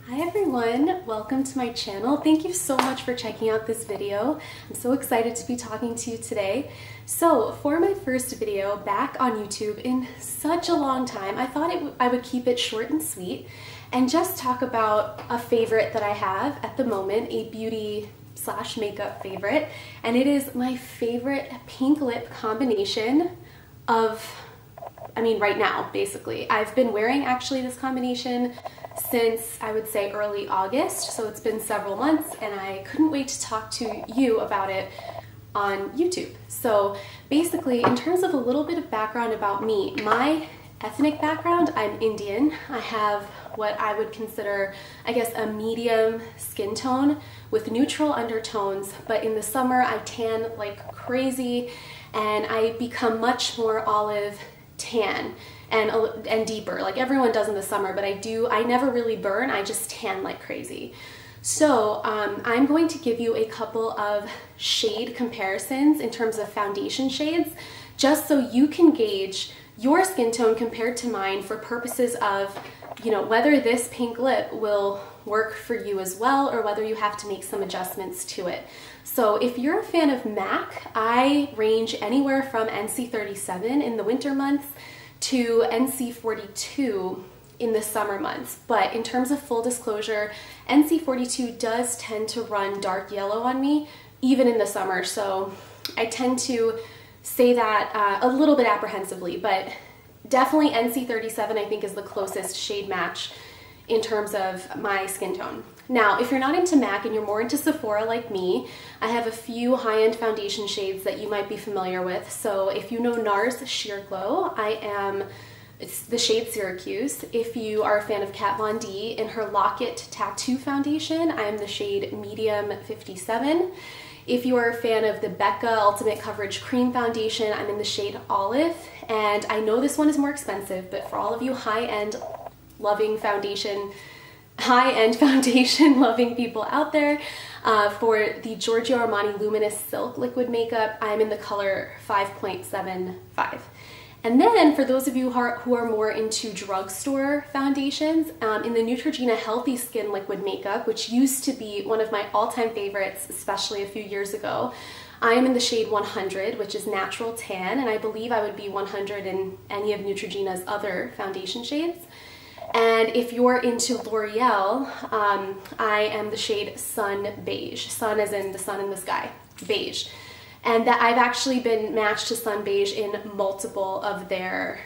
Hi everyone, welcome to my channel. Thank you so much for checking out this video. I'm so excited to be talking to you today. So for my first video back on YouTube in such a long time, I thought I would keep it short and sweet and just talk about a favorite that I have at the moment, a beauty / makeup favorite, and it is my favorite pink lip combination right now, basically. I've been wearing actually this combination since I would say early August, so it's been several months and I couldn't wait to talk to you about it on YouTube. So basically, in terms of a little bit of background about me, my ethnic background, I'm Indian. I have what I would consider, I guess, a medium skin tone with neutral undertones, but in the summer I tan like crazy and I become much more olive tan and deeper, like everyone does in the summer, but I never really burn, I just tan like crazy. So I'm going to give you a couple of shade comparisons in terms of foundation shades, just so you can gauge your skin tone compared to mine for purposes of, whether this pink lip will work for you as well or whether you have to make some adjustments to it. So if you're a fan of MAC, I range anywhere from NC37 in the winter months to NC42 in the summer months. But in terms of full disclosure, NC42 does tend to run dark yellow on me, even in the summer. So I tend to say that a little bit apprehensively, but definitely NC37 I think is the closest shade match in terms of my skin tone. Now, if you're not into MAC and you're more into Sephora like me, I have a few high-end foundation shades that you might be familiar with. So if you know NARS Sheer Glow, it's the shade Syracuse. If you are a fan of Kat Von D, in her Locket Tattoo Foundation, I am the shade Medium 57. If you are a fan of the Becca Ultimate Coverage Cream Foundation, I'm in the shade Olive. And I know this one is more expensive, but for all of you high-end foundation loving people out there, for the Giorgio Armani Luminous Silk Liquid Makeup, I'm in the color 5.75. And then for those of you who are more into drugstore foundations, in the Neutrogena Healthy Skin Liquid Makeup, which used to be one of my all-time favorites, especially a few years ago, I am in the shade 100, which is natural tan, and I believe I would be 100 in any of Neutrogena's other foundation shades. And if you're into L'Oreal, I am the shade Sun Beige. Sun as in the sun in the sky, beige. And that I've actually been matched to Sun Beige in multiple of their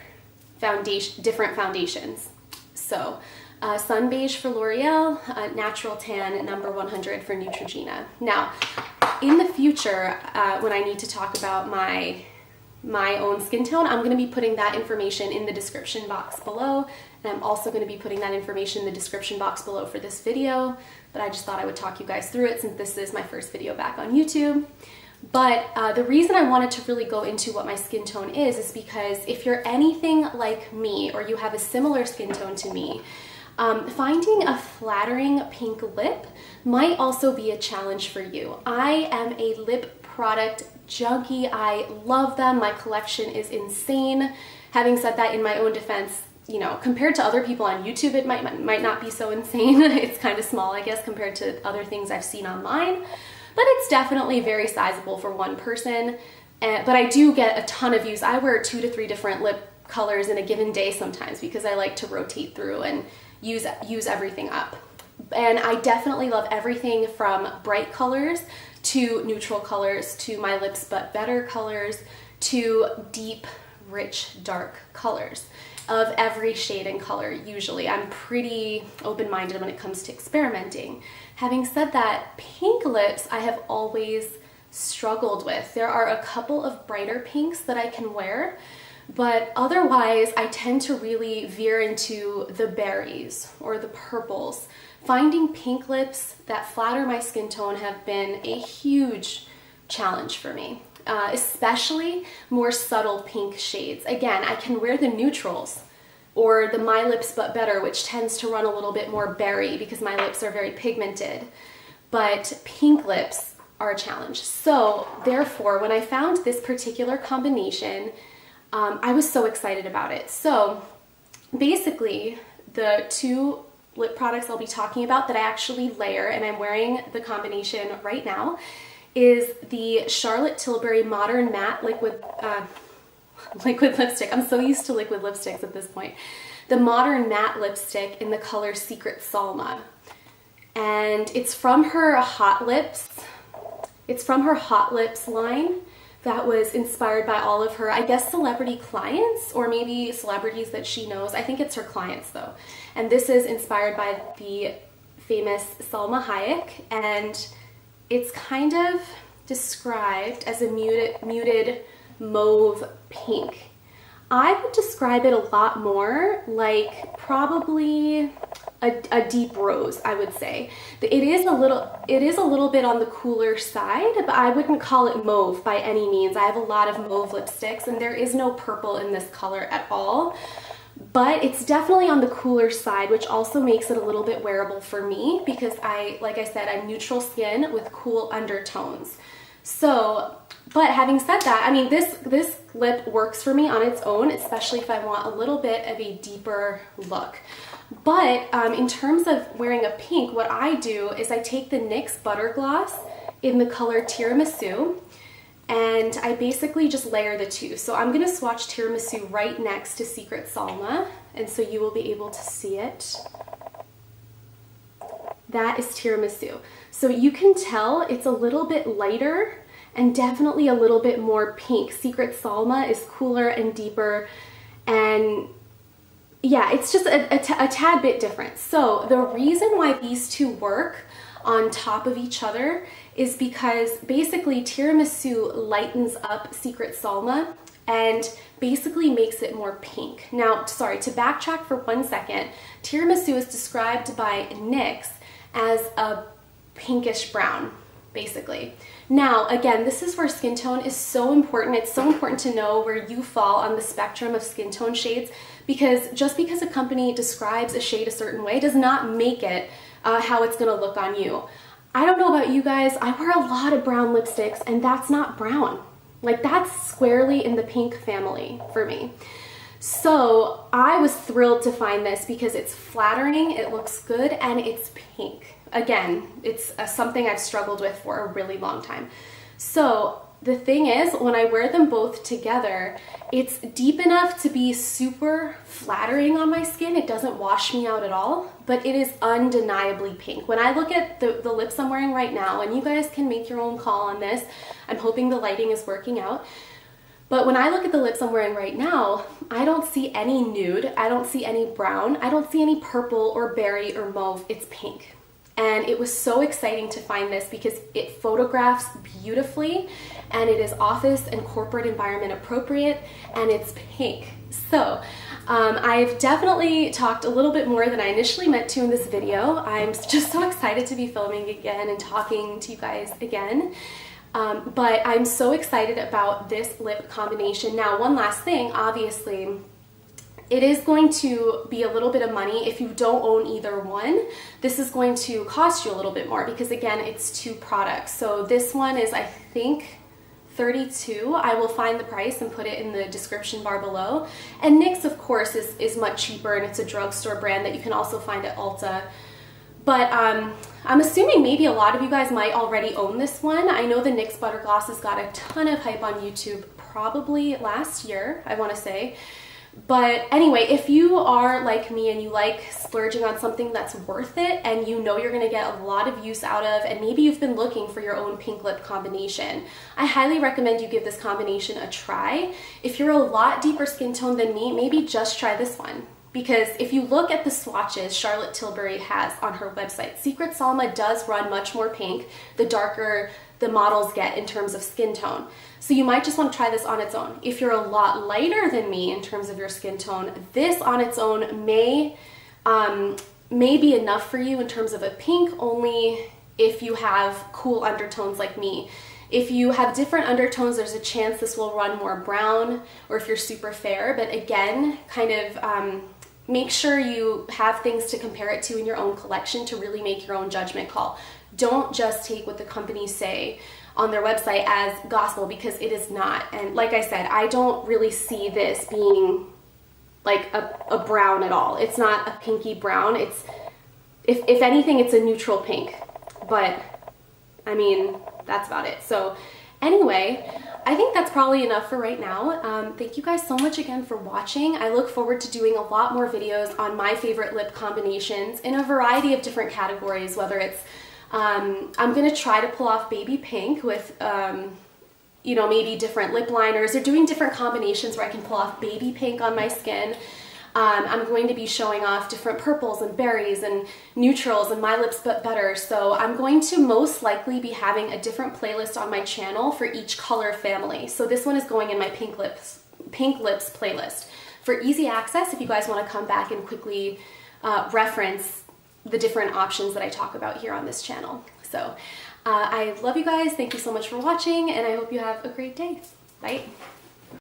different foundations. So Sun Beige for L'Oreal, Natural Tan, number 100 for Neutrogena. Now, in the future, when I need to talk about my own skin tone, I'm going to be putting that information in the description box below, and I'm also going to be putting that information in the description box below for this video, but I just thought I would talk you guys through it since this is my first video back on YouTube. But the reason I wanted to really go into what my skin tone is because if you're anything like me or you have a similar skin tone to me, finding a flattering pink lip might also be a challenge for you. I am a lip product junkie. I love them. My collection is insane. Having said that, in my own defense, compared to other people on YouTube, it might not be so insane. It's kind of small, I guess, compared to other things I've seen online, but it's definitely very sizable for one person. But I do get a ton of views. I wear 2 to 3 different lip colors in a given day sometimes because I like to rotate through and use everything up. And I definitely love everything from bright colors to neutral colors to my lips but better colors to deep, rich, dark colors of every shade and color. Usually I'm pretty open-minded when it comes to experimenting. Having said that, pink lips I have always struggled with. There are a couple of brighter pinks that I can wear, but otherwise I tend to really veer into the berries or the purples. Finding pink lips that flatter my skin tone have been a huge challenge for me. Especially more subtle pink shades. Again, I can wear the neutrals or the My Lips But Better, which tends to run a little bit more berry because my lips are very pigmented, but pink lips are a challenge. So therefore, when I found this particular combination, I was so excited about it. So basically, the two lip products I'll be talking about that I actually layer, and I'm wearing the combination right now, is the Charlotte Tilbury Modern Matte Liquid Lipstick. I'm so used to liquid lipsticks at this point. The Modern Matte Lipstick in the color Secret Salma. And it's from her Hot Lips. It's from her Hot Lips line that was inspired by all of her, I guess, celebrity clients, or maybe celebrities that she knows. I think it's her clients though. And this is inspired by the famous Salma Hayek, and it's kind of described as a muted mauve pink. I would describe it a lot more like probably a deep rose, I would say. It is a little bit on the cooler side, but I wouldn't call it mauve by any means. I have a lot of mauve lipsticks, and there is no purple in this color at all. But it's definitely on the cooler side, which also makes it a little bit wearable for me because like I said, I'm neutral skin with cool undertones. So, but having said that, I mean, this lip works for me on its own, especially if I want a little bit of a deeper look. But in terms of wearing a pink, what I do is I take the NYX Butter Gloss in the color Tiramisu, and I basically just layer the two. So I'm gonna swatch Tiramisu right next to Secret Salma, and so you will be able to see it. That is Tiramisu. So you can tell it's a little bit lighter and definitely a little bit more pink. Secret Salma is cooler and deeper, and yeah, it's just a tad bit different. So the reason why these two work on top of each other is because basically Tiramisu lightens up Secret Salma and basically makes it more pink. Now, sorry, to backtrack for 1 second, Tiramisu is described by NYX as a pinkish brown, basically. Now, again, this is where skin tone is so important. It's so important to know where you fall on the spectrum of skin tone shades, because just because a company describes a shade a certain way does not make it how it's gonna look on you. I don't know about you guys, I wear a lot of brown lipsticks and that's not brown. Like, that's squarely in the pink family for me. So I was thrilled to find this because it's flattering, it looks good, and it's pink. Again, it's something I've struggled with for a really long time. So the thing is, when I wear them both together, it's deep enough to be super flattering on my skin. It doesn't wash me out at all, but it is undeniably pink. When I look at the lips I'm wearing right now, and you guys can make your own call on this, I'm hoping the lighting is working out. But when I look at the lips I'm wearing right now, I don't see any nude, I don't see any brown, I don't see any purple or berry or mauve, it's pink. And it was so exciting to find this because it photographs beautifully, and it is office and corporate environment appropriate, and it's pink. So I've definitely talked a little bit more than I initially meant to in this video. I'm just so excited to be filming again and talking to you guys again. But I'm so excited about this lip combination. Now, one last thing, obviously, it is going to be a little bit of money if you don't own either one. This is going to cost you a little bit more because, again, it's two products. So this one is, I think, $32. I will find the price and put it in the description bar below. And NYX, of course, is much cheaper, and it's a drugstore brand that you can also find at Ulta. But I'm assuming maybe a lot of you guys might already own this one. I know the NYX Butter Gloss has got a ton of hype on YouTube, probably last year, I want to say. But anyway, if you are like me and you like splurging on something that's worth it and you know you're going to get a lot of use out of, and maybe you've been looking for your own pink lip combination, I highly recommend you give this combination a try. If you're a lot deeper skin tone than me, maybe just try this one. Because if you look at the swatches Charlotte Tilbury has on her website, Secret Salma does run much more pink the darker the models get in terms of skin tone. So you might just want to try this on its own. If you're a lot lighter than me in terms of your skin tone, this on its own may be enough for you in terms of a pink, only if you have cool undertones like me. If you have different undertones, there's a chance this will run more brown, or if you're super fair. But again, kind of make sure you have things to compare it to in your own collection to really make your own judgment call. Don't just take what the companies say on their website as gospel, because it is not. And like I said, I don't really see this being like a brown at all. It's not a pinky brown. It's if anything, it's a neutral pink, but I mean, that's about it. So anyway, I think that's probably enough for right now. Thank you guys so much again for watching. I look forward to doing a lot more videos on my favorite lip combinations in a variety of different categories, whether it's, I'm gonna try to pull off baby pink with, you know, maybe different lip liners or doing different combinations where I can pull off baby pink on my skin. I'm going to be showing off different purples and berries and neutrals and My Lips But Better. So I'm going to most likely be having a different playlist on my channel for each color family. So this one is going in my pink lips playlist. For easy access, if you guys want to come back and quickly reference the different options that I talk about here on this channel. So I love you guys. Thank you so much for watching, and I hope you have a great day. Bye.